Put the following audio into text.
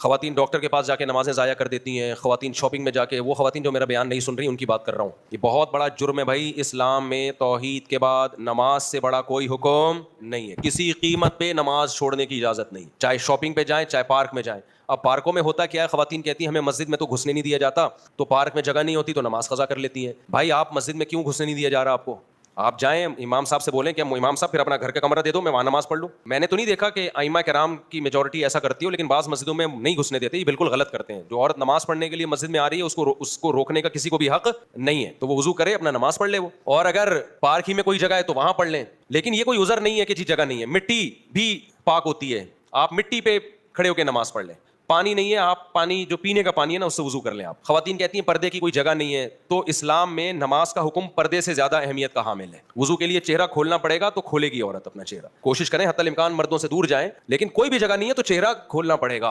खवातीन डॉक्टर के पास जाके नमाजें ज़ाया कर देती हैं, खवातीन शॉपिंग में जाके, वो खवातीन जो मेरा बयान नहीं सुन रही उनकी बात कर रहा हूँ। ये बहुत बड़ा जुर्म है भाई। इस्लाम में तौहीद के बाद नमाज से बड़ा कोई हुक्म नहीं है। किसी कीमत पे नमाज छोड़ने की इजाज़त नहीं, चाहे शॉपिंग पे जाएं चाहे पार्क में जाएं। अब पार्कों में होता क्या है, खवातीन कहती हैं हमें मस्जिद में तो घुसने नहीं दिया जाता, तो पार्क में जगह नहीं होती तो नमाज कज़ा कर लेती हैं। भाई आप मस्जिद में क्यों घुसने नहीं दिया जा रहा आपको? आप जाएं, इमाम साहब से बोलें कि इमाम साहब फिर अपना घर का कमरा दे दो, मैं वहां नमाज पढ़ लूं। मैंने तो नहीं देखा कि आइमा कराम की मेजॉरिटी ऐसा करती हो, लेकिन बाज़ मस्जिदों में नहीं घुसने देते। ये बिल्कुल गलत करते हैं। जो औरत नमाज पढ़ने के लिए मस्जिद में आ रही है उसको रोकने का किसी को भी हक नहीं है। तो वो वजू करे, अपना नमाज पढ़ ले वो। और अगर पार्क ही में कोई जगह है तो वहां पढ़ लें। लेकिन ये कोई उज़र नहीं है कि जी जगह नहीं है। मिट्टी भी पाक होती है, आप मिट्टी पे खड़े होकर नमाज पढ़ लें। पानी नहीं है, आप पानी जो पीने का पानी है ना उससे वजू कर लें। आप खवातीन कहती हैं पर्दे की कोई जगह नहीं है, तो इस्लाम में नमाज का हुक्म पर्दे से ज्यादा अहमियत का हामिल है। वजू के लिए चेहरा खोलना पड़ेगा तो खोलेगी औरत अपना चेहरा। कोशिश करें हत्तल इम्कान मर्दों से दूर जाएं, लेकिन कोई भी जगह नहीं है तो चेहरा खोलना पड़ेगा।